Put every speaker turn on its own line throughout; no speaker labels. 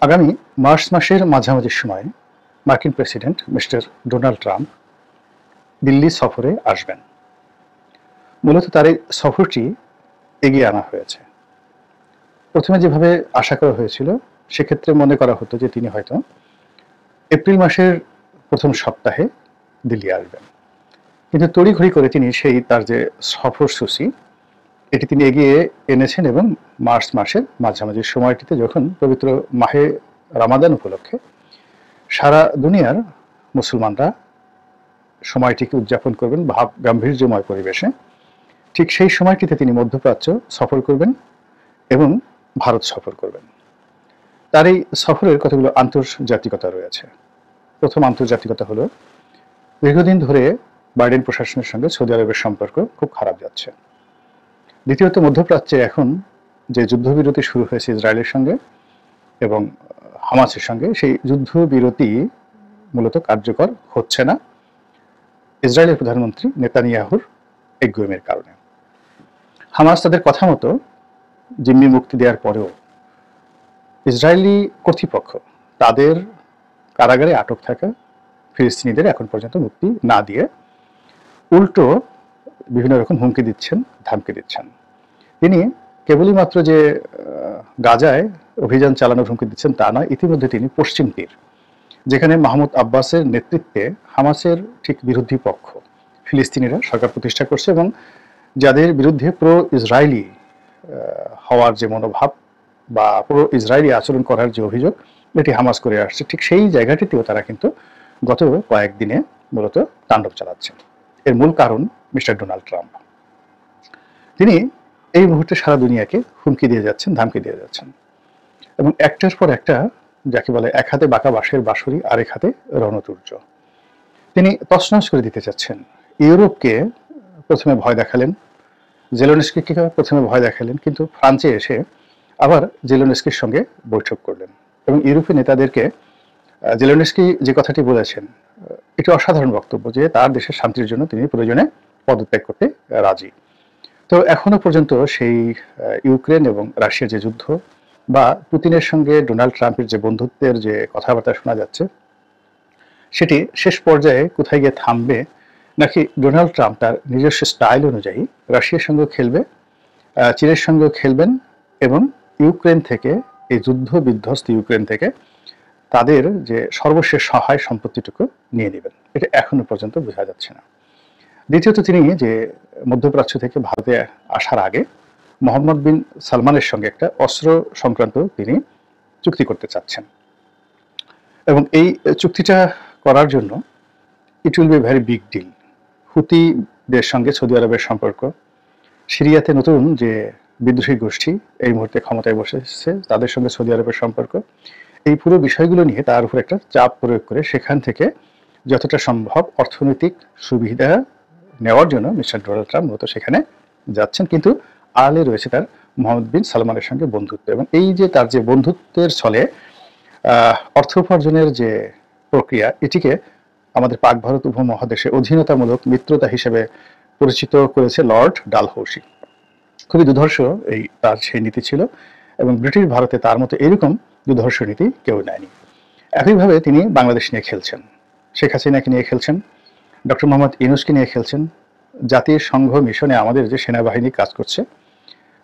আগামী মার্চ মাসের মাঝামাঝি সময়ে মার্কিন president mister Donald Trump Delhi সফরে আসবেন। মূলত তার এই সফরটি এগিয়ে আনা হয়েছে। প্রথমে যেভাবে আশা করা হয়েছিল সেক্ষেত্রে মনে করা হতো যে তিনি হয়তো এপ্রিল মাসের প্রথম সপ্তাহে দিল্লি আসবেন, কিন্তু তড়িঘড়ি করে তিনি তার যে সফরসূচি এটি তিনি এগিয়ে এনেছেন এবং মার্চ মাসের মাঝামাঝি সময়টিতে যখন পবিত্র মাহে রামাদান উপলক্ষে সারা দুনিয়ার মুসলমানরা সময়টিকে উদযাপন করবেন ভাব গাম্ভীর্যময় পরিবেশে, ঠিক সেই সময়টিতে তিনি মধ্যপ্রাচ্য সফর করবেন এবং ভারত সফর করবেন। তার এই সফরের কতগুলো আন্তর্জাতিকতা রয়েছে। প্রথম আন্তর্জাতিকতা হলো, দীর্ঘদিন ধরে বাইডেন প্রশাসনের সঙ্গে সৌদি আরবের সম্পর্ক খুব খারাপ যাচ্ছে। দ্বিতীয়ত, মধ্যপ্রাচ্যে এখন যে যুদ্ধবিরতি শুরু হয়েছে ইসরায়েলের সঙ্গে এবং হামাসের সঙ্গে, সেই যুদ্ধবিরতি মূলত কার্যকর হচ্ছে না ইসরায়েলের প্রধানমন্ত্রী নেতানিয়াহুর একগুঁয়েমির কারণে। হামাস তাদের কথা মতো জিম্মি মুক্তি দেওয়ার পরেও ইসরায়েলি কর্তৃপক্ষ তাদের কারাগারে আটক থাকা ফিলিস্তিনিদের এখন পর্যন্ত মুক্তি না দিয়ে উল্টো বিভিন্ন রকম হুমকি দিচ্ছেন, ধামকি দিচ্ছেন। তিনি কেবলই মাত্র যে গাজায় অভিযান চালানোর হুমকি দিচ্ছেন তা নয়, ইতিমধ্যে তিনি পশ্চিম তীর, যেখানে মাহমুদ আব্বাসের নেতৃত্বে হামাসের ঠিক বিরোধী পক্ষ ফিলিস্তিনিরা সরকার প্রতিষ্ঠা করছে এবং যাদের বিরুদ্ধে প্রো ইসরায়েলি হওয়ার যে মনোভাব বা প্রো ইসরায়েলি আচরণ করার যে অভিযোগ এটি হামাস করে আসছে, ঠিক সেই জায়গাটিতেও তারা কিন্তু গত কয়েকদিনে মূলত তাণ্ডব চালাচ্ছেন। এর মূল কারণ মিস্টার ডোনাল্ড ট্রাম্প। তিনি এই মুহূর্তে সারা দুনিয়াকে হুমকি দিয়ে যাচ্ছেন, ধামকি দিয়ে যাচ্ছেন এবং একটার পর একটা, যাকে বলে এক হাতে বাঁকা বাঁশের বাঁশরি আরেক হাতে রণতুর্য, তিনি তছনছ করে দিতে চাচ্ছেন। ইউরোপকে প্রথমে ভয় দেখালেন, জেলেনস্কিকে প্রথমে ভয় দেখালেন, কিন্তু ফ্রান্সে এসে আবার জেলেনস্কির সঙ্গে বৈঠক করলেন এবং ইউরোপীয় নেতাদেরকে জেলেনস্কি যে কথাটি বলেছেন এটি অসাধারণ বক্তব্য, যে তার দেশের শান্তির জন্য তিনি প্রয়োজনে পদত্যাগ করতে রাজি। তো এখনো পর্যন্ত সেই ইউক্রেন এবং রাশিয়ার যে যুদ্ধ বা পুতিনের সঙ্গে ডোনাল্ড ট্রাম্পের যে বন্ধুত্বের যে কথাবার্তা শোনা যাচ্ছে, সেটি শেষ পর্যায়ে কোথায় গিয়ে থামবে, নাকি ডোনাল্ড ট্রাম্প তার নিজস্ব স্টাইল অনুযায়ী রাশিয়ার সঙ্গে খেলবে, চীনের সঙ্গে খেলবেন এবং ইউক্রেন থেকে, এই যুদ্ধ বিধ্বস্ত ইউক্রেন থেকে তাদের যে সর্বশেষ সহায় সম্পত্তিটুকু নিয়ে নেবেন, এটা এখনো পর্যন্ত বোঝা যাচ্ছে না। দ্বিতীয়ত, তিনি যে মধ্যপ্রাচ্য থেকে ভারতে আসার আগে মোহাম্মদ বিন সালমানের সঙ্গে একটা অস্ত্র সংক্রান্ত তিনি চুক্তি করতে চাচ্ছেন এবং এই চুক্তিটা করার জন্য it will be very big deal. হুতিদের সঙ্গে সৌদি আরবের সম্পর্ক, সিরিয়াতে নতুন যে বিদ্রোহী গোষ্ঠী এই মুহূর্তে ক্ষমতায় বসেছে তাদের সঙ্গে সৌদি আরবের সম্পর্ক, এই পুরো বিষয়গুলো নিয়ে তার উপর একটা চাপ প্রয়োগ করে সেখান থেকে যতটা সম্ভব অর্থনৈতিক সুবিধা নেওয়ার জন্য মিস্টার ডোনাল্ড ট্রাম্প মূলত সেখানে যাচ্ছেন। কিন্তু আড়ালে রয়েছে তার মোহাম্মদ বিন সালমানের সঙ্গে বন্ধুত্ব এবং এই যে তার যে বন্ধুত্বের ছলে অর্থ উপার্জনের যে প্রক্রিয়া, এটিকে আমাদের পাক ভারত উপমহাদেশে অধীনতামূলক মিত্রতা হিসেবে পরিচিত করেছে লর্ড ডালহৌসি। খুবই দুর্ধর্ষ এই তার সেই নীতি ছিল এবং ব্রিটিশ ভারতে তার মতো এরকম দুর্ধর্ষ নীতি কেউ নেয়নি। একইভাবে তিনি বাংলাদেশ নিয়ে খেলছেন, শেখ হাসিনাকে নিয়ে খেলছেন, ডক্টর মোহাম্মদ ইউনূসকে নিয়ে খেলছেন, জাতিসংঘ মিশনে আমাদের যে সেনাবাহিনী কাজ করছে,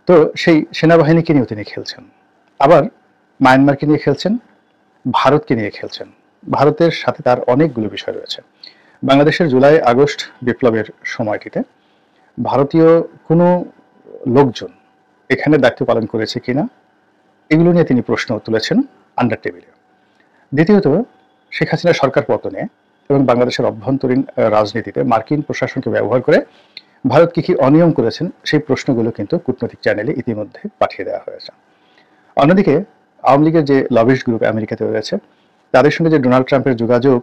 তো সেই সেনাবাহিনীকে নিয়েও তিনি খেলছেন। আবার মায়ানমারকে নিয়ে খেলছেন, ভারতকে নিয়ে খেলছেন। ভারতের সাথে তার অনেকগুলো বিষয় রয়েছে। বাংলাদেশের জুলাই আগস্ট বিপ্লবের সময়টিতে ভারতীয় কোনো লোকজন এখানে দায়িত্ব পালন করেছে কিনা, এগুলো নিয়ে তিনি প্রশ্ন তুলেছেন আন্ডার টেবিলে। দ্বিতীয়ত, শেখ হাসিনা সরকার পতনে এবং বাংলাদেশের অভ্যন্তরীণ রাজনীতিতে মার্কিন প্রশাসনকে ব্যবহার করে ভারত কি কি অনিয়ম করেছেন সেই প্রশ্নগুলো কিন্তু কূটনৈতিক চ্যানেলে ইতিমধ্যে পাঠিয়ে দেওয়া হয়েছে। অন্যদিকে আওয়ামী লীগের যে লবিস্ট গ্রুপ আমেরিকাতে রয়েছে তাদের সঙ্গে যে ডোনাল্ড ট্রাম্পের যোগাযোগ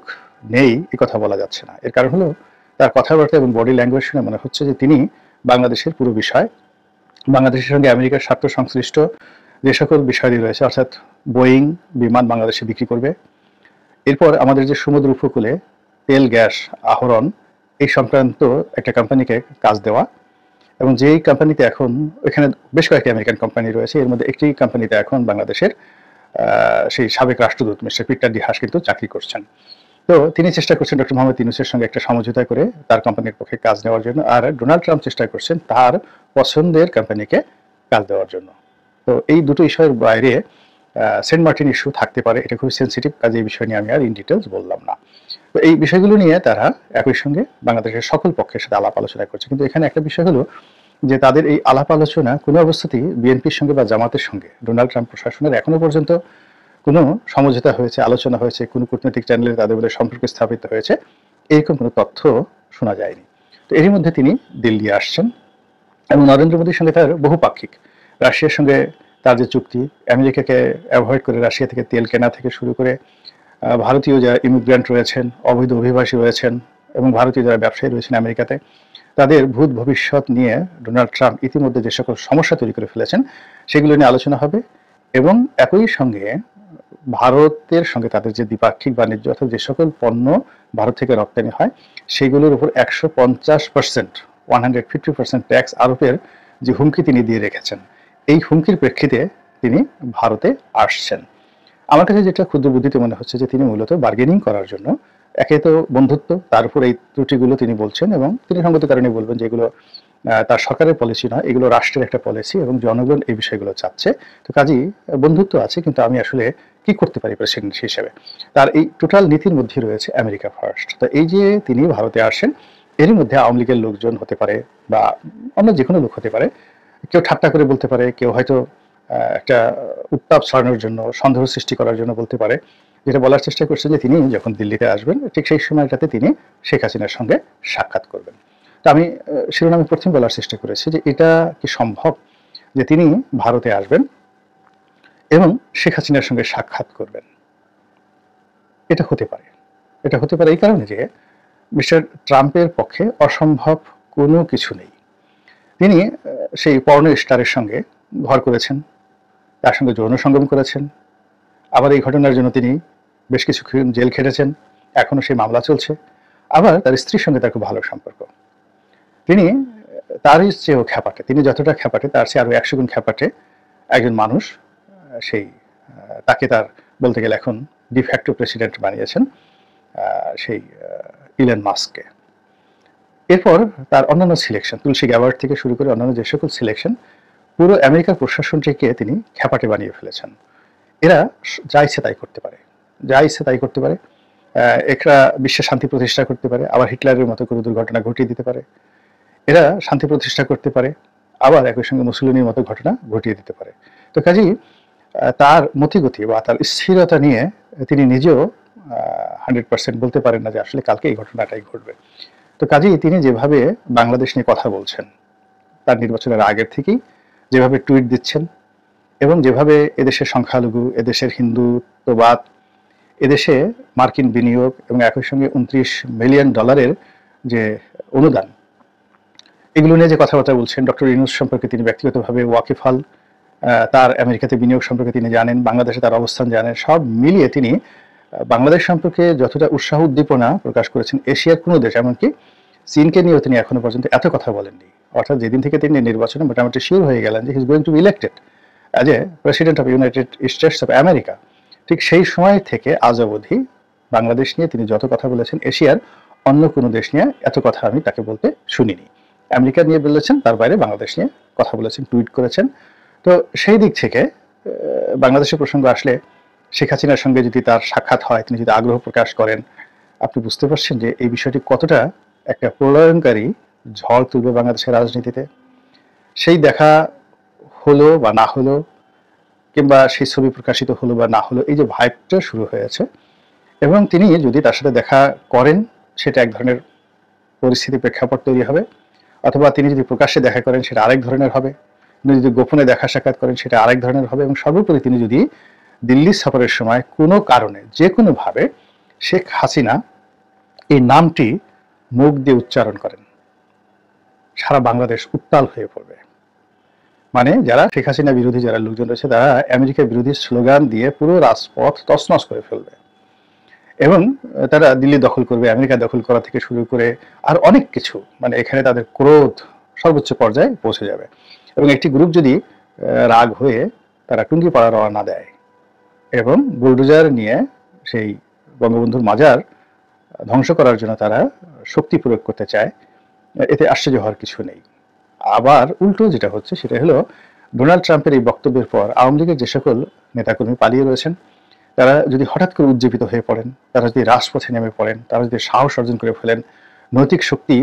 নেই এ কথা বলা যাচ্ছে না। এর কারণ হলো তার কথাবার্তা এবং বডি ল্যাঙ্গুয়েজ শুনে মনে হচ্ছে যে তিনি বাংলাদেশের পুরো বিষয়, বাংলাদেশের সঙ্গে আমেরিকার স্বার্থ সংশ্লিষ্ট যে সকল বিষয়টি রয়েছে, অর্থাৎ বোয়িং বিমান বাংলাদেশে বিক্রি করবে, এরপর আমাদের যে সমুদ্র উপকূলে তেল গ্যাস আহরণ এই সংক্রান্ত একটা কোম্পানিকে কাজ দেওয়া এবং যেই কোম্পানিতে এখন এখানে বেশ কয়েকটি আমেরিকান কোম্পানি রয়েছে, এর মধ্যে একটি কোম্পানিতে এখন বাংলাদেশের সেই সাবেক রাষ্ট্রদূত মিস্টার পিটার ডি হাস কিন্তু চাকরি করছেন। তো তিনি চেষ্টা করছেন ডক্টর মোহাম্মদ ইউনূসের সঙ্গে একটা সমঝোতা করে তার কোম্পানির পক্ষে কাজ নেওয়ার জন্য, আর ডোনাল্ড ট্রাম্প চেষ্টা করছেন তার পছন্দের কোম্পানিকে কাজ দেওয়ার জন্য। তো এই দুটো ইস্যুর বাইরে সেন্ট মার্টিন ইস্যু থাকতে পারে, এটা খুবই সেন্সিটিভ, কাজে এই বিষয় নিয়ে আমি আর ইন ডিটেলস বললাম না। তো এই বিষয়গুলো নিয়ে তারা একই সঙ্গে বাংলাদেশের সকল পক্ষের সাথে আলাপ আলোচনা করছে। কিন্তু এখানে একটা বিষয় হলো যে তাদের এই আলাপ আলোচনা কোনো অবস্থাতেই বিএনপির সঙ্গে বা জামাতের সঙ্গে ডোনাল্ড ট্রাম্প প্রশাসনের এখনো পর্যন্ত কোনো সমঝোতা হয়েছে, আলোচনা হয়েছে, কোনো কূটনৈতিক চ্যানেলে তাদের মধ্যে সম্পর্ক স্থাপিত হয়েছে, এরকম কোনো তথ্য শোনা যায়নি। তো এরই মধ্যে তিনি দিল্লি আসছেন এবং নরেন্দ্র মোদীর সঙ্গে তার বহুপাক্ষিক, রাশিয়ার সঙ্গে তার যে চুক্তি, আমেরিকাকে অ্যাভয়েড করে রাশিয়া থেকে তেল কেনা থেকে শুরু করে ভারতীয় যারা ইমিগ্রেন্ট রয়েছেন, অবৈধ অভিবাসী রয়েছেন এবং ভারতীয় যারা ব্যবসায়ী রয়েছেন আমেরিকাতে, তাদের ভূত ভবিষ্যৎ নিয়ে ডোনাল্ড ট্রাম্প ইতিমধ্যে যে সকল সমস্যা তৈরি করে ফেলেছেন সেগুলো নিয়ে আলোচনা হবে। এবং একই সঙ্গে ভারতের সঙ্গে তাদের যে দ্বিপাক্ষিক বাণিজ্য অর্থাৎ যে সকল পণ্য ভারত থেকে রপ্তানি হয় সেগুলোর উপর 150%, 150% ট্যাক্স আরোপের যে হুমকি তিনি দিয়ে রেখেছেন, এই হুমকির প্রেক্ষিতে তিনি ভারতে আসছেন। আমার কাছে যেটা ক্ষুদ্র বুদ্ধিতে মনে হচ্ছে যে তিনি মূলত বার্গেনিং করার জন্য, একে তো বন্ধুত্ব, তার উপর এই ত্রুটিগুলো তিনি বলছেন এবং তিনি সঙ্গত কারণে বলবেন যে এগুলো তার সরকারের পলিসি নয়, এগুলো রাষ্ট্রের একটা পলিসি এবং জনগণ এই বিষয়গুলো চাচ্ছে। তো কাজেই বন্ধুত্ব আছে, কিন্তু আমি আসলে কি করতে পারি প্রেসিডেন্ট হিসেবে, তার এই টোটাল নীতির মধ্যে রয়েছে আমেরিকা ফার্স্ট। তো এই যে তিনি ভারতে আসেন, এরই মধ্যে আওয়ামী লীগের লোকজন হতে পারে বা অন্য যে কোনো লোক হতে পারে, কেউ ঠাট্টা করে বলতে পারে, কেউ হয়তো একটা উত্তাপ ছড়ানোর জন্য, সন্দেহ সৃষ্টি করার জন্য বলতে পারে, যেটা বলার চেষ্টা করছে যে তিনি যখন দিল্লিতে আসবেন ঠিক সেই সময়টাতে তিনি শেখ হাসিনার সঙ্গে সাক্ষাৎ করবেন। তো আমি শিরোনামে প্রথম বলার চেষ্টা করেছি যে এটা কি সম্ভব যে তিনি ভারতে আসবেন এবং শেখ হাসিনার সঙ্গে সাক্ষাৎ করবেন? এটা হতে পারে। এটা হতে পারে এই কারণে যে মিস্টার ট্রাম্পের পক্ষে অসম্ভব কোনো কিছু নেই। তিনি সেই পর্ন স্টারের সঙ্গে ঘর করেছেন, তার সঙ্গে যৌন সঙ্গম করেছেন, আবার এই ঘটনার জন্য তিনি বেশ কিছুক্ষণ জেল খেটেছেন, এখনো সেই মামলা চলছে। আবার তার স্ত্রীর সঙ্গে তার খুব ভালো সম্পর্ক। তিনি তারই চেয়েও খ্যাপাটে, তিনি যতটা খ্যাপাটে তার চেয়ে আরো 100 গুণ খ্যাপাটে একজন মানুষ। সেই তাকে তার বলতে গেলে এখন ডিফ্যাক্টো প্রেসিডেন্ট বানিয়েছেন সেই ইলন মাস্ককে। এরপর তার অন্যান্য সিলেকশন, তুলসী গ্যাবার্ড থেকে শুরু করে অন্যান্য যে সকল সিলেকশন, পুরো আমেরিকার প্রশাসনটিকে তিনি খ্যাপাটে বানিয়ে ফেলেছেন। এরা যা ইচ্ছে তাই করতে পারে, যা ইচ্ছে তাই করতে পারে। এরা বিশ্বে শান্তি প্রতিষ্ঠা করতে পারে, আবার হিটলারের মতো কোনো দুর্ঘটনা ঘটিয়ে দিতে পারে। এরা শান্তি প্রতিষ্ঠা করতে পারে, আবার একই সঙ্গে মুসলিনের মতো ঘটনা ঘটিয়ে দিতে পারে। তো কাজেই তার মতিগতি বা তার স্থিরতা নিয়ে তিনি নিজেও 100% বলতে পারেন না যে আসলে কালকে এই ঘটনাটাই ঘটবে। তো কাজেই তিনি যেভাবে বাংলাদেশ নিয়ে কথা বলছেন, তার নির্বাচনের আগের থেকেই যেভাবে টুইট দিচ্ছেন এবং যেভাবে এদেশের সংখ্যালঘু, এদেশের হিন্দুত্ববাদ, এদেশে মার্কিন বিনিয়োগ এবং একই সঙ্গে $29 মিলিয়ন যে অনুদান, এগুলো নিয়ে যে কথাবার্তা বলছেন, ডক্টর ইউনূস সম্পর্কে তিনি ব্যক্তিগতভাবে ওয়াকিফাল, তার আমেরিকাতে বিনিয়োগ সম্পর্কে তিনি জানেন, বাংলাদেশে তার অবস্থান জানেন, সব মিলিয়ে তিনি বাংলাদেশ সম্পর্কে যতটা উৎসাহ উদ্দীপনা প্রকাশ করেছেন, এশিয়ার কোনো দেশ, এমনকি চীনকে নিয়েও তিনি এখনো পর্যন্ত এত কথা বলেননি। অর্থাৎ যেদিন থেকে তিনি নির্বাচনে মোটামুটি শিওর হয়ে গেলেন যে he is going to B elected as a president of United states of America, ঠিক সেই সময় থেকে আজ অবধি বাংলাদেশ নিয়ে তিনি যত কথা বলেছেন, এশিয়ার অন্য কোনো দেশ নিয়ে এত কথা আমি তাকে বলতে শুনিনি। আমেরিকা নিয়ে বলেছেন, তার বাইরে বাংলাদেশ নিয়ে কথা বলেছেন, টুইট করেছেন। তো সেই দিক থেকে বাংলাদেশের প্রসঙ্গ আসলে শেখ হাসিনার সঙ্গে যদি তার সাক্ষাৎ হয়, তিনি যদি আগ্রহ প্রকাশ করেন, আপনি বুঝতে পারছেন যে এই বিষয়টি কতটা একটা প্রলয়ঙ্কারী ঝড় তুলবে বাংলাদেশের রাজনীতিতে। সেই দেখা হলো বা না হলো, কিংবা সেই ছবি প্রকাশিত হলো বা না হলো, এই যে ভাইবটা শুরু হয়েছে, এবং তিনি যদি তার সাথে দেখা করেন সেটা এক ধরনের পরিস্থিতি প্রেক্ষাপট তৈরি হবে, অথবা তিনি যদি প্রকাশ্যে দেখা করেন সেটা আরেক ধরনের হবে, তিনি যদি গোপনে দেখা সাক্ষাৎ করেন সেটা আরেক ধরনের হবে, এবং সর্বোপরি তিনি যদি দিল্লি সফরের সময় কোনো কারণে যে কোনোভাবে শেখ হাসিনা এই নামটি মুখ দিয়ে উচ্চারণ করেন, সারা বাংলাদেশ উত্তাল হয়ে পড়বে। মানে যারা শেখ হাসিনা বিরোধী যারা লোকজন রয়েছে, তারা আমেরিকা বিরোধী স্লোগান দিয়ে পুরো রাজপথ তছনছ করে ফেলবে এবং তারা দিল্লি দখল করবে, আমেরিকা দখল করা থেকে শুরু করে আর অনেক কিছু, মানে এখানে তাদের ক্রোধ সর্বোচ্চ পর্যায়ে পৌঁছে যাবে। এবং একটি গ্রুপ যদি রাগ হয়ে তারা টুঙ্গি পাড়া রওনা দেয়, এবং বুলডোজার নিয়ে সেই বঙ্গবন্ধুর মাজার ধ্বংস করার জন্য তারা শক্তি প্রয়োগ করতে চায়, এতে আশ্চর্য হওয়ার কিছু নেই। আবার উল্টো যেটা হচ্ছে সেটা হলো ডোনাল্ড ট্রাম্পের এই বক্তব্যের পর আওয়ামী লীগের যে সকল নেতাকর্মী পালিয়ে রয়েছেন তারা যদি হঠাৎ করে উজ্জীবিত হয়ে পড়েন, তারা যদি রাজপথে নেমে পড়েন, তারা যদি সাহস অর্জন করে ফেলেন, নৈতিক শক্তি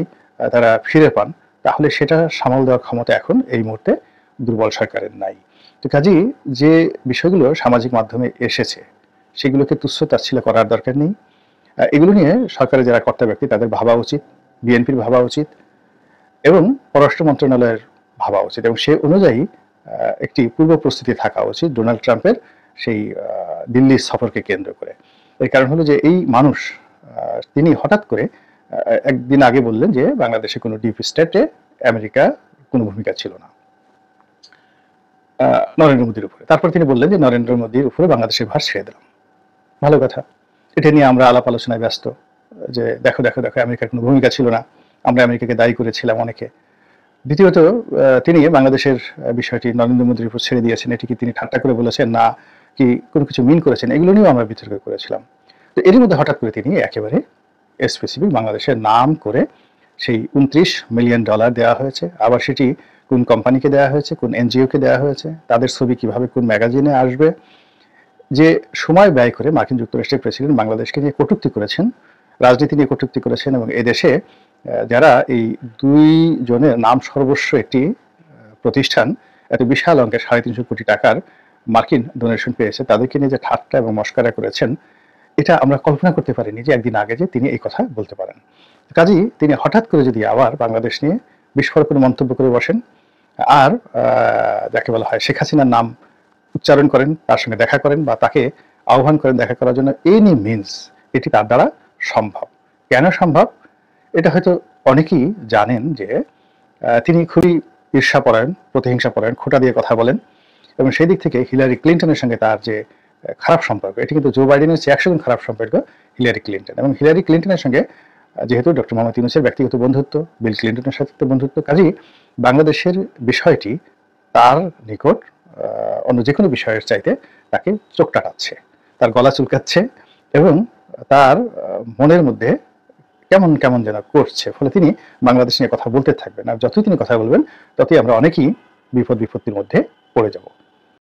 তারা ফিরে পান, তাহলে সেটা সামাল দেওয়ার ক্ষমতা এখন এই মুহূর্তে দুর্বল সরকারের নাই। তো কাজেই যে বিষয়গুলো সামাজিক মাধ্যমে এসেছে সেগুলোকে তুচ্ছ-তাচ্ছিল্য করার দরকার নেই। এগুলো নিয়ে সরকারের যারা কর্তা ব্যক্তি তাদের ভাবা উচিত, বিএনপির ভাবা উচিত এবং পররাষ্ট্র মন্ত্রণালয়ের ভাবা উচিত এবং সে অনুযায়ী একটি পূর্ব প্রস্তুতি থাকা উচিত ডোনাল্ড ট্রাম্পের সেই দিল্লি সফরকে কেন্দ্র করে। এর কারণ হলো যে এই মানুষ তিনি হঠাৎ করে একদিন আগে বললেন যে বাংলাদেশে কোনো ডিপ স্টেটে আমেরিকা কোনো ভূমিকা ছিল না নরেন্দ্র মোদীর উপরে। তারপর তিনি বললেন যে নরেন্দ্র মোদীর উপরে বাংলাদেশের ভার ছেড়ে দিলাম। ভালো কথা, এটা নিয়ে আমরা আলাপ আলোচনায় ব্যস্ত যে দেখো দেখো দেখো আমেরিকার কোনো ভূমিকা ছিল না, আমরা আমেরিকাকে দায়ী করেছিলাম অনেকে। দ্বিতীয়ত তিনি বাংলাদেশের বিষয়টি নরেন্দ্র মোদীর উপর ছেড়ে দিয়েছেন, এটি কি তিনি ঠাট্টা করে বলেছেন না কি কোনো কিছু মিন করেছেন, এগুলো নিয়েও আমরা বিতর্ক করেছিলাম। তো এরই মধ্যে হঠাৎ করে তিনি একেবারে স্পেসিফিক বাংলাদেশের নাম করে সেই $29 মিলিয়ন দেওয়া হয়েছে। আবার সেটি কোন কোম্পানিকে দেওয়া হয়েছে, কোন এনজিওকে দেওয়া হয়েছে, তাদের ছবি কিভাবে কোন ম্যাগাজিনে আসবে, যে সময় ব্যয় করে মার্কিন যুক্তরাষ্ট্রের প্রেসিডেন্ট বাংলাদেশকে নিয়ে কটূক্তি করেছেন, রাজনীতি নিয়ে কটূক্তি করেছেন এবং এদেশে যারা এই দুই জনের নাম সর্বস্ব একটি প্রতিষ্ঠান এত বিশাল অঙ্কের 350 কোটি টাকার মার্কিন ডোনেশন পেয়েছে তাদেরকে নিয়ে যে ঠাট্টা এবং মস্করা করেছেন, এটা আমরা কল্পনা করতে পারিনি যে একদিন আগে যে তিনি এই কথা বলতে পারেন। কাজেই তিনি হঠাৎ করে যদি আবার বাংলাদেশ নিয়ে বিস্ফোরক কোনো মন্তব্য করে বসেন আর যাকে বলা হয় শেখ হাসিনার নাম উচ্চারণ করেন, তার সঙ্গে দেখা করেন বা তাকে আহ্বান করেন দেখা করার জন্য, এনি মিনস এটি তার দ্বারা সম্ভব। কেন সম্ভব এটা হয়তো অনেকেই জানেন যে তিনি খুবই ঈর্ষাপরায়ণ, প্রতিহিংসাপরায়ণ, খোঁটা দিয়ে কথা বলেন এবং সেই দিক থেকে হিলারি ক্লিন্টনের সঙ্গে তার যে খারাপ সম্পর্ক, এটি কিন্তু জো বাইডেনের চেয়ে 100 গুণ খারাপ সম্পর্ক হিলারি ক্লিন্টন। এবং হিলারি ক্লিন্টনের সঙ্গে যেহেতু ডক্টর মোহাম্মদ ইউনূসের ব্যক্তিগত বন্ধুত্ব, বিল ক্লিন্টনের সাথে বন্ধুত্ব, কাজেই বাংলাদেশের বিষয়টি তার নিকট অন্য যে কোনো বিষয়ের চাইতে তাকে চোখ টাটাচ্ছে, তার গলা চুলকাচ্ছে এবং তার মনের মধ্যে কেমন কেমন যেন করছে। ফলে তিনি বাংলাদেশ নিয়ে কথা বলতে থাকবেন আর যতই তিনি কথা বলবেন ততই আমরা অনেকেই বিপদ বিপত্তির মধ্যে পড়ে যাব।